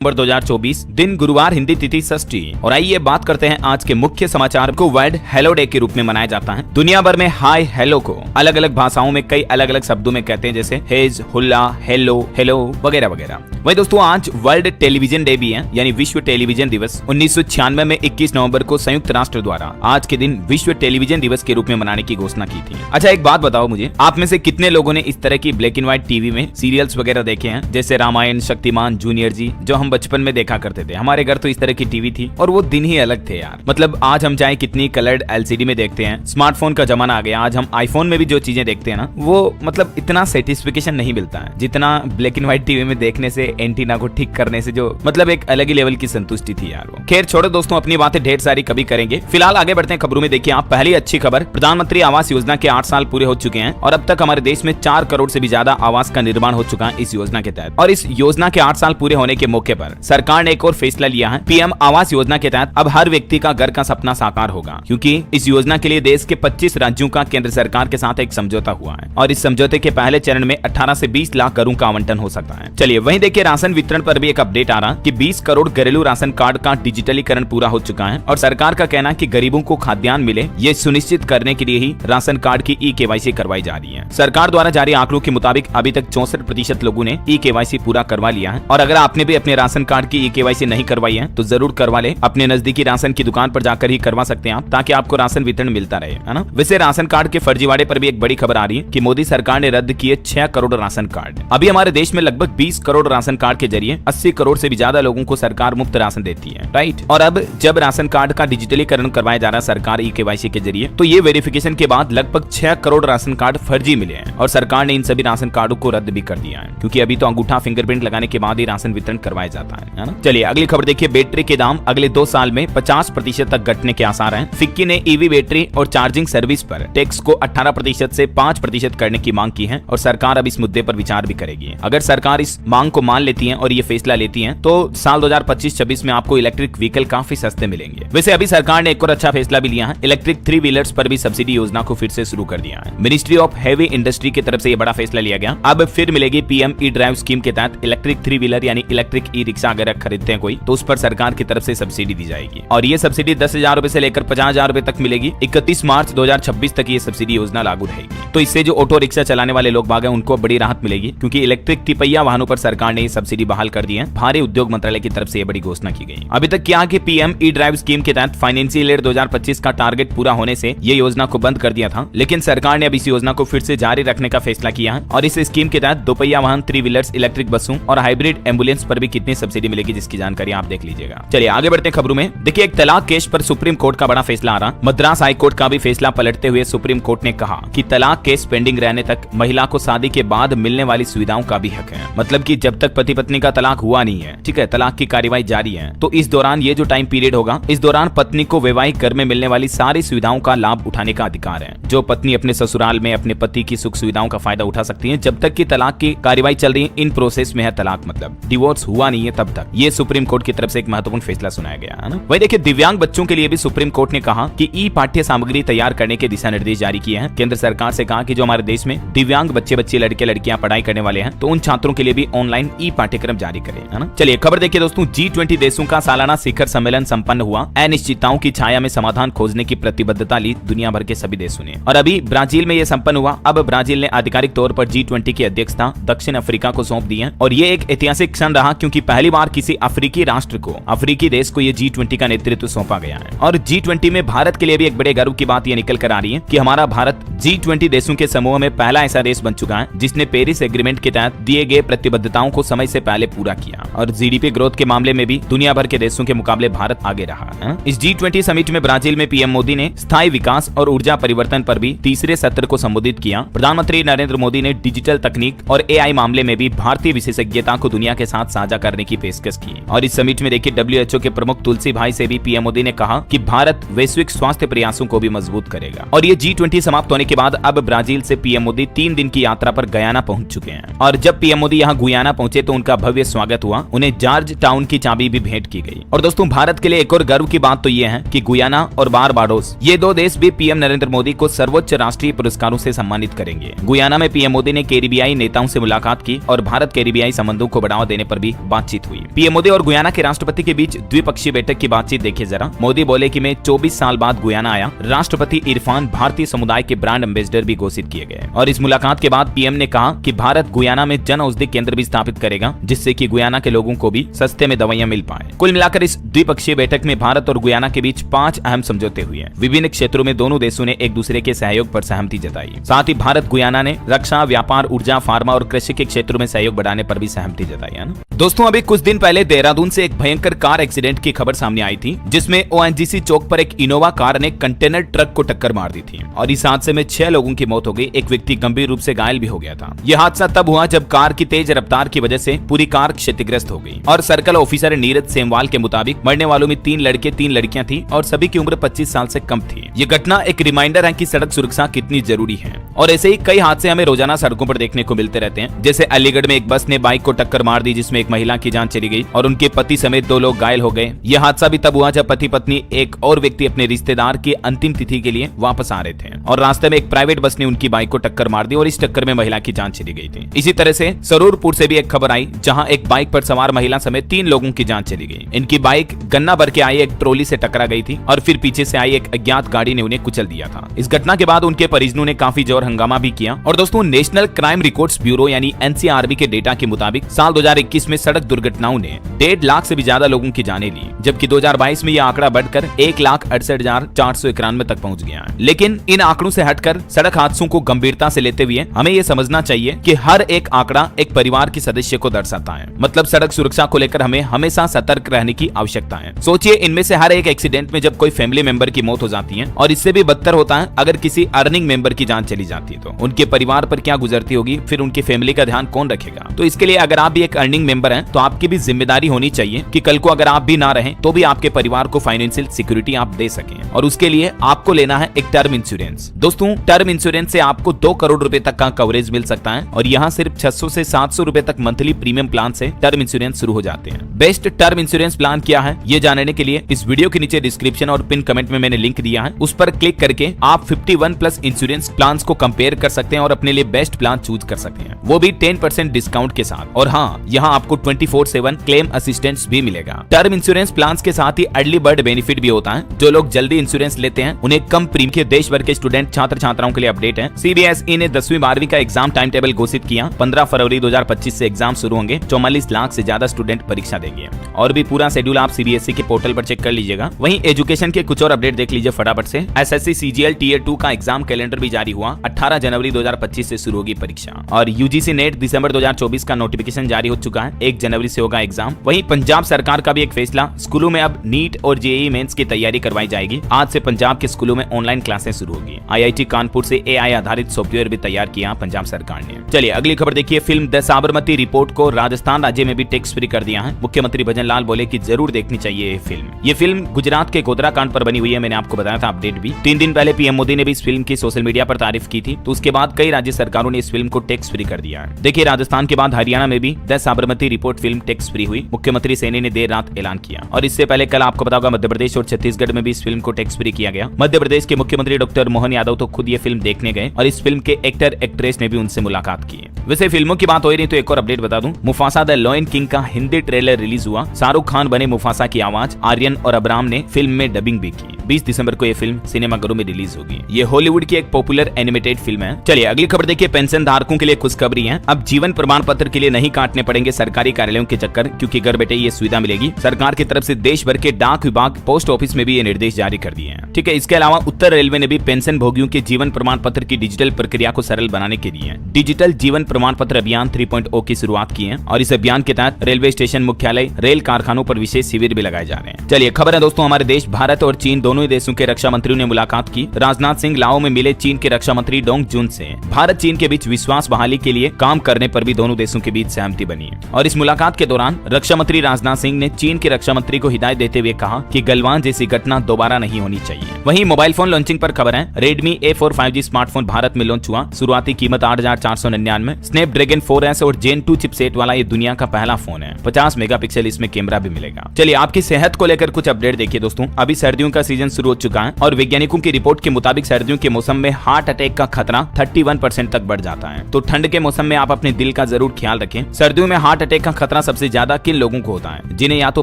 नवंबर 2024 दिन गुरुवार, हिंदी तिथि षष्ठी। और आइए बात करते हैं आज के मुख्य समाचार को वर्ल्ड हेलो डे के रूप में मनाया जाता है। दुनिया भर में हाय हेलो को अलग अलग भाषाओं में कई अलग अलग शब्दों में कहते हैं, जैसे हेज, हुल्ला, हेलो, हेलो वगैरह वगैरह। वही दोस्तों आज वर्ल्ड टेलीविजन डे भी है, यानी विश्व टेलीविजन दिवस। 1996 में 21 नवंबर को संयुक्त राष्ट्र द्वारा आज के दिन विश्व टेलीविजन दिवस के रूप में मनाने की घोषणा की थी। अच्छा एक बात बताओ मुझे, आप में से कितने लोगों ने इस तरह की ब्लैक एंड व्हाइट टीवी में सीरियल्स वगैरह देखे हैं, जैसे रामायण, शक्तिमान, जूनियर जी, जो हम बचपन में देखा करते थे। हमारे घर तो इस तरह की टीवी थी और वो दिन ही अलग थे यार। मतलब आज हम चाहे कितनी कलर्ड एलसीडी में देखते हैं, स्मार्टफोन का जमाना आ गया, आज हम आईफोन में भी जो चीजें देखते हैं ना, वो मतलब इतना सेटिस्फिकेशन नहीं मिलता है जितना ब्लैक एंड व्हाइट टीवी में देखने से, एंटीना को ठीक करने से, जो मतलब एक अलग ही लेवल की संतुष्टि थी यार वो। खैर छोड़ो दोस्तों, अपनी बातें ढेर सारी कभी करेंगे। फिलहाल आगे बढ़ते हैं खबरों में। देखिए आप, पहली अच्छी खबर, प्रधानमंत्री आवास योजना के 8 साल पूरे हो चुके हैं और अब तक हमारे देश में 4 करोड़ से भी ज्यादा आवास का निर्माण हो चुका है इस योजना के तहत। और इस योजना के 8 साल पूरे होने के मौके पर सरकार ने एक और फैसला लिया है। पीएम आवास योजना के तहत अब हर व्यक्ति का घर का सपना साकार होगा, क्योंकि इस योजना के लिए देश के 25 राज्यों का केंद्र सरकार के साथ एक समझौता हुआ है और इस समझौते के पहले चरण में 18 से 20 लाख घरों का आवंटन हो सकता है। चलिए वहीं देखिए राशन वितरण पर भी एक अपडेट आ रहा कि 20 करोड़ घरेलू राशन कार्ड का डिजिटलीकरण पूरा हो चुका है और सरकार का कहना है कि गरीबों को खाद्यान्न मिले, ये सुनिश्चित करने के लिए ही राशन कार्ड की ई-केवाईसी करवाई जा रही है। सरकार द्वारा जारी आंकड़ों के मुताबिक अभी तक 64% लोगों ने ई-केवाईसी पूरा करवा लिया है। और अगर आपने भी अपने राशन कार्ड की ई-केवाईसी नहीं करवाई है तो जरूर करवा ले। अपने नजदीकी राशन की दुकान पर जाकर ही करवा सकते हैं आप, ताकि आपको राशन वितरण मिलता रहे, है ना। वैसे राशन कार्ड के फर्जीवाड़े पर भी एक बड़ी खबर आ रही है कि मोदी सरकार ने रद्द किए 6 करोड़ राशन कार्ड। अभी हमारे देश में लगभग 20 करोड़ राशन कार्ड के जरिए 80 करोड़ से भी ज्यादा लोगों को सरकार मुफ्त राशन देती है, राइट। और अब जब राशन कार्ड का डिजिटलीकरण करवाया जा रहा है सरकार ई-केवाईसी के जरिए, तो ये वेरिफिकेशन के बाद लगभग 6 करोड़ राशन कार्ड फर्जी मिले हैं और सरकार ने इन सभी राशन कार्डों को रद्द भी कर दिया है, क्योंकि अभी तो अंगूठा फिंगरप्रिंट लगाने के बाद ही राशन वितरण करवाया जाता है ना। चलिए अगली खबर देखिए, बैटरी के दाम अगले 2 साल में 50% तक घटने के आसार हैं। फिक्की ने ईवी बैटरी और चार्जिंग सर्विस पर टैक्स को 18% से 5% करने की मांग की है और सरकार अब इस मुद्दे पर विचार भी करेगी। अगर सरकार इस मांग को मान लेती है और ये फैसला लेती है तो साल 2025-26 में आपको इलेक्ट्रिक व्हीकल काफी सस्ते मिलेंगे। वैसे अभी सरकार ने एक और अच्छा फैसला भी लिया है, इलेक्ट्रिक 3 व्हीलर्स पर भी सब्सिडी योजना को फिर से शुरू कर दिया है। मिनिस्ट्री ऑफ हेवी इंडस्ट्री की तरफ से ये बड़ा फैसला लिया गया। अब फिर मिलेगी पीएम ई ड्राइव स्कीम के तहत इलेक्ट्रिक 3 व्हीलर यानी इलेक्ट्रिक ई रिक्शा अगर खरीदते हैं कोई, तो उस पर सरकार की तरफ से सब्सिडी दी जाएगी और ये सब्सिडी 10,000 रुपए से लेकर 50,000 रुपए तक मिलेगी। 31 मार्च 2026 तक ये सब्सिडी योजना लागू रहेगी। तो इससे जो ऑटो रिक्शा चलाने वाले लोग बाग हैं उनको बड़ी राहत मिलेगी, क्योंकि इलेक्ट्रिक तिपहिया वाहनों पर सरकार ने ये सब्सिडी बहाल कर दी है। भारी उद्योग मंत्रालय की तरफ से ये बड़ी घोषणा की गई। अभी तक क्या कि पीएम ई ड्राइव स्कीम के तहत फाइनेंशियल ईयर 2025 का टारगेट पूरा होने से ये योजना को बंद कर दिया था, लेकिन सरकार ने अब इस योजना को फिर से जारी रखने का फैसला किया है और इस स्कीम के तहत दोपहिया वाहन, 3 व्हीलर्स, इलेक्ट्रिक बसों और हाइब्रिड एम्बुलेंस पर भी कितनी सब्सिडी मिलेगी, जिसकी जानकारी आप देख लीजिएगा। चलिए आगे बढ़ते हैं खबरों में। देखिए एक तलाक केस पर सुप्रीम कोर्ट का बड़ा फैसला आ रहा। मद्रास हाई कोर्ट का भी फैसला पलटते हुए सुप्रीम कोर्ट ने कहा कि तलाक केस पेंडिंग रहने तक महिला को शादी के बाद मिलने वाली सुविधाओं का भी हक है। मतलब कि जब तक पति पत्नी का तलाक हुआ नहीं है, ठीक है, तलाक की कार्यवाही जारी है, तो इस दौरान ये जो टाइम पीरियड होगा, इस दौरान पत्नी को वैवाहिक घर में मिलने वाली सारी सुविधाओं का लाभ उठाने का अधिकार है। जो पत्नी अपने ससुराल में अपने पति की सुख सुविधाओं का फायदा उठा सकती है जब तक की तलाक की कार्यवाही चल रही है, इन प्रोसेस में है तलाक, मतलब डिवोर्स हुआ नहीं है तब तक। ये सुप्रीम कोर्ट की तरफ से एक महत्वपूर्ण फैसला सुनाया गया है ना। वही देखिए दिव्यांग बच्चों के लिए भी सुप्रीम कोर्ट ने कहा कि ई पाठ्य सामग्री तैयार करने के दिशा निर्देश जारी किए हैं। केंद्र सरकार से कहा कि जो हमारे देश में दिव्यांग बच्चे लड़के लड़कियां पढ़ाई करने वाले हैं, तो उन छात्रों के लिए भी ऑनलाइन ई पाठ्यक्रम जारी करें, है ना। चलिए खबर देखिए दोस्तों, G20 देशों का सालाना शिखर सम्मेलन संपन्न हुआ। अनिश्चितताओं की छाया में समाधान खोजने की प्रतिबद्धता ली दुनिया भर के सभी देशों ने और अभी ब्राजील में यह संपन्न हुआ। अब ब्राजील ने आधिकारिक तौर पर G20 की अध्यक्षता दक्षिण अफ्रीका को सौंप दी है और ये एक ऐतिहासिक क्षण रहा, क्योंकि पहली बार किसी अफ्रीकी राष्ट्र को, अफ्रीकी देश को ये G20 का नेतृत्व सौंपा गया है। और G20 में भारत के लिए भी एक बड़े गर्व की बात ये निकल कर आ रही है कि हमारा भारत G20 देशों के समूह में पहला ऐसा देश बन चुका है जिसने पेरिस एग्रीमेंट के तहत दिए गए प्रतिबद्धताओं को समय से पहले पूरा किया और जीडीपी ग्रोथ के मामले में भी दुनिया भर के देशों के मुकाबले भारत आगे रहा है। इस G20 समिट में ब्राजील में पीएम मोदी ने स्थायी विकास और ऊर्जा परिवर्तन पर भी तीसरे सत्र को संबोधित किया। प्रधानमंत्री नरेंद्र मोदी ने डिजिटल तकनीक और AI मामले में भी भारतीय विशेषज्ञता को दुनिया के साथ साझा करने की पेशकश की। और इस समिट में देखिए WHO के प्रमुख तुलसी भाई से भी पीएम मोदी ने कहा कि भारत वैश्विक स्वास्थ्य प्रयासों को भी मजबूत करेगा। और ये G20 समाप्त होने के बाद अब ब्राजील से पीएम मोदी 3 दिन की यात्रा पर गयाना पहुंच चुके हैं और जब पीएम मोदी यहाँ गुयाना पहुंचे तो उनका भव्य स्वागत हुआ। उन्हें जॉर्ज टाउन की चाबी भी भेंट की गई। और दोस्तों भारत के लिए एक और गर्व की बात तो ये है कि गुयाना और बारबाडोस, ये 2 देश भी पीएम नरेंद्र मोदी को सर्वोच्च राष्ट्रीय पुरस्कारों से सम्मानित करेंगे। गुयाना में पीएम मोदी ने कैरिबियाई नेताओं से मुलाकात की और भारत कैरिबियाई संबंधों को बढ़ावा देने पर भी बातचीत बातचीत हुई। पीएम मोदी और गुयाना के राष्ट्रपति के बीच द्विपक्षीय बैठक की बातचीत देखिए जरा। मोदी बोले कि मैं 24 साल बाद गुयाना आया। राष्ट्रपति इरफान भारतीय समुदाय के ब्रांड एम्बेसडर भी घोषित किए गए और इस मुलाकात के बाद पीएम ने कहा कि भारत गुयाना में जन औषधि केंद्र भी स्थापित करेगा, जिससे कि गुयाना के लोगों को भी सस्ते में दवाइयां मिल पाए। कुल मिलाकर इस द्विपक्षीय बैठक में भारत और गुयाना के बीच 5 अहम समझौते हुए हैं। विभिन्न क्षेत्रों में दोनों देशों ने एक दूसरे के सहयोग पर सहमति जताई। साथ ही भारत गुयाना ने रक्षा, व्यापार, ऊर्जा, फार्मा और कृषि के क्षेत्रों में सहयोग बढ़ाने पर भी सहमति जताई है। दोस्तों, अभी कुछ दिन पहले देहरादून से एक भयंकर कार एक्सीडेंट की खबर सामने आई थी, जिसमें ओएनजीसी चौक पर एक इनोवा कार ने कंटेनर ट्रक को टक्कर मार दी थी और इस हादसे में 6 लोगों की मौत हो गई। एक व्यक्ति गंभीर रूप से घायल भी हो गया था। यह हादसा तब हुआ जब कार की तेज रफ्तार की वजह से पूरी कार क्षतिग्रस्त हो गई और सर्कल ऑफिसर नीरज सेमवाल के मुताबिक मरने वालों में 3 लड़के 3 लड़कियां थी और सभी की उम्र 25 साल से कम थी। ये घटना एक रिमाइंडर है कि सड़क सुरक्षा कितनी जरूरी है और ऐसे ही कई हादसे हमें रोजाना सड़कों पर देखने को मिलते रहते हैं। जैसे अलीगढ़ में एक बस ने बाइक को टक्कर मार दी, जिसमें एक महिला की जान चली गई और उनके पति समेत 2 लोग घायल हो गए। यह हादसा भी तब हुआ जब पति पत्नी एक और व्यक्ति अपने रिश्तेदार की अंतिम तिथि के लिए वापस आ रहे थे और रास्ते में एक प्राइवेट बस ने उनकी बाइक को टक्कर मार दी और इस टक्कर में महिला की जान चली गई थी। इसी तरह से सरूरपुर से भी एक खबर आई, जहां एक बाइक पर सवार महिला समेत 3 लोगों की जान चली गई। इनकी बाइक गन्ना भर के आई एक ट्रॉली से टकरा गई थी और फिर पीछे से आई एक अज्ञात गाड़ी ने उन्हें कुचल दिया था। इस घटना के बाद उनके परिजनों ने काफी जोर हंगामा भी किया और दोस्तों, नेशनल क्राइम रिकॉर्ड्स ब्यूरो यानी एनसीआरबी के डेटा के मुताबिक साल 2021 में सड़क दुर्घटनाओं ने 1.5 लाख से भी ज्यादा लोगों की जानें ली, जबकि 2022 में यह आंकड़ा बढ़कर 1,68,491 तक पहुंच गया है। लेकिन इन आंकड़ों से हटकर सड़क हादसों को गंभीरता से लेते हुए हमें यह समझना चाहिए कि हर एक आंकड़ा एक परिवार के सदस्य को दर्शाता है। मतलब सड़क सुरक्षा को लेकर हमें हमेशा सतर्क रहने की आवश्यकता है। सोचिए, इनमें से हर एक एक्सीडेंट में जब कोई फैमिली मेंबर की मौत हो जाती है और इससे भी बदतर होता है अगर किसी अर्निंग मेंबर की जान चली जाती है, तो उनके परिवार पर क्या गुजरती होगी, फिर उनकी फैमिली का ध्यान कौन रखेगा। तो इसके लिए अगर आप भी एक अर्निंग मेंबर हैं तो आपकी भी जिम्मेदारी होनी चाहिए कि कल को अगर आप भी ना रहें तो भी आपके परिवार को फाइनेंशियल सिक्योरिटी आप दे सकें और उसके लिए आपको लेना है एक टर्म इंश्योरेंस। दोस्तों, टर्म इंश्योरेंस से आपको 2 करोड़ रुपए तक का कवरेज मिल सकता है और यहाँ सिर्फ 600 से 700 रुपए तक मंथली प्रीमियम प्लान से टर्म इंश्योरेंस शुरू हो जाते हैं। बेस्ट टर्म इंश्योरेंस प्लान क्या है ये जानने के लिए इस वीडियो के नीचे डिस्क्रिप्शन और पिन कमेंट में मैंने लिंक दिया है, उस पर क्लिक करके आप 51+ इंश्योरेंस प्लान को कंपेयर कर सकते हैं और अपने लिए बेस्ट प्लान चूज कर सकते हैं, वो भी 10% डिस्काउंट के साथ। और हाँ, यहाँ आपको 24/7 क्लेम असिस्टेंस भी मिलेगा। टर्म इंश्योरेंस प्लान के साथ ही अर्ली बर्ड बेनिफिट भी होता है। जो लोग जल्दी इंश्योरेंस लेते हैं उन्हें कम प्रीमियम के देश भर के स्टूडेंट छात्र छात्राओं के लिए अपडेट है। सीबीएसई ने 10वीं 12वीं का एग्जाम टाइम टेबल घोषित किया। 15 फरवरी 2025 से एग्जाम शुरू होंगे। 44 लाख से ज्यादा स्टूडेंट परीक्षा देंगे और भी पूरा शेड्यूल आप सीबीएसई के पोर्टल पर चेक कर लीजिएगा। वहीं एजुकेशन के कुछ और अपडेट देख लीजिए फटाफट से। एसएससी सीजीएल टियर 2 का एग्जाम कैलेंडर भी जारी हुआ। 18 जनवरी 2025 से शुरू होगी परीक्षा और यूजीसी नेट दिसंबर 2024 का नोटिफिकेशन जारी हो चुका है। 1 जनवरी से होगा एग्जाम। वहीं पंजाब सरकार का भी एक फैसला, स्कूलों में अब नीट और जेईई मेंस की तैयारी करवाई जाएगी। आज से पंजाब के स्कूलों में ऑनलाइन क्लासेस शुरू होगी। आईआईटी कानपुर से एआई आधारित सॉफ्टवेयर भी तैयार किया पंजाब सरकार ने। चलिए अगली खबर देखिए। फिल्म द साबरमती रिपोर्ट को राजस्थान राज्य में भी टैक्स फ्री कर दिया है। मुख्यमंत्री भजन लाल बोले कि जरूर देखनी चाहिए ये फिल्म। ये फिल्म गुजरात के गोधरा कांड पर बनी हुई है। मैंने आपको बताया था अपडेट भी। 3 दिन पहले पीएम मोदी ने भी इस फिल्म की सोशल मीडिया पर तारीफ की थी, तो उसके बाद कई राज्य सरकारों ने इस फिल्म को टैक्स फ्री कर दिया है। देखिए, राजस्थान के बाद हरियाणा में भी the Sabarmati report film tax free हुई। मुख्यमंत्री सैनी ने देर रात ऐलान किया और इससे पहले कल आपको पता होगा मध्य प्रदेश और छत्तीसगढ़ में भी इस फिल्म को टैक्स फ्री किया गया। मध्य प्रदेश के मुख्यमंत्री डॉक्टर मोहन यादव तो खुद ये फिल्म देखने गए और इस फिल्म के एक्टर एक्ट्रेस ने भी उनसे मुलाकात की। वैसे फिल्मों की बात हो रही तो एक और अपडेट बता दूं, मुफासा द लॉयन किंग का हिंदी ट्रेलर रिलीज हुआ। शाहरुख खान बने मुफासा की आवाज। आर्यन और अब्राम ने फिल्म में डबिंग भी की। 20 दिसंबर को यह फिल्म सिनेमाघरों में रिलीज होगी। ये हॉलीवुड की एक पॉपुलर एनिमेटेड फिल्म है। चलिए अगली खबर देखिए। पेंशन धारकों के लिए खुशखबरी है। अब जीवन प्रमाण पत्र के लिए नहीं काटने पड़ेंगे सरकारी कार्यालयों के चक्कर, क्योंकि घर बैठे ये सुविधा मिलेगी। सरकार की तरफ से देश भर के डाक विभाग, पोस्ट ऑफिस में भी ये निर्देश जारी कर दिए हैं। ठीक है, इसके अलावा उत्तर रेलवे ने भी पेंशन भोगियों के जीवन प्रमाण पत्र की डिजिटल प्रक्रिया को सरल बनाने के लिए डिजिटल जीवन प्रमाण पत्र अभियान 3.0 की शुरुआत की है और इस अभियान के तहत रेलवे स्टेशन, मुख्यालय, रेल कारखानों पर विशेष शिविर भी लगाए जा रहे हैं। चलिए खबर है दोस्तों, हमारे देश भारत और चीन दोनों ही देशों के रक्षा मंत्रियों ने मुलाकात की। राजनाथ सिंह लाओ में मिले चीन के रक्षा मंत्री डोंग जुन से। भारत चीन के बीच विश्वास बहाली के लिए काम करने पर भी दोनों देशों के बीच सहमति बनी है और इस मुलाकात के दौरान रक्षा मंत्री राजनाथ सिंह ने चीन के रक्षा मंत्री को हिदायत देते हुए कहा कि गलवान जैसी घटना दोबारा नहीं होनी चाहिए। वहीं मोबाइल फोन लॉन्चिंग पर खबर है। Redmi A4 5G smartphone Bharat में लॉन्च हुआ। शुरुआती कीमत 8,499। स्नैपड्रैगन 4S और Gen 2 चिपसेट वाला ये दुनिया का पहला फोन है। 50 मेगापिक्सल इसमें कैमरा भी मिलेगा। चलिए आपकी सेहत को लेकर कुछ अपडेट देखिए दोस्तों। अभी सर्दियों का सीजन सीजन शुरू हो चुका है और वैज्ञानिकों की रिपोर्ट के मुताबिक सर्दियों के मौसम में हार्ट अटैक का खतरा 31% तक बढ़ जाता है। तो ठंड के मौसम में आप अपने दिल का जरूर ख्याल रखें। सर्दियों में हार्ट अटैक का खतरा सबसे ज्यादा किन लोगों को होता है? जिन्हें या तो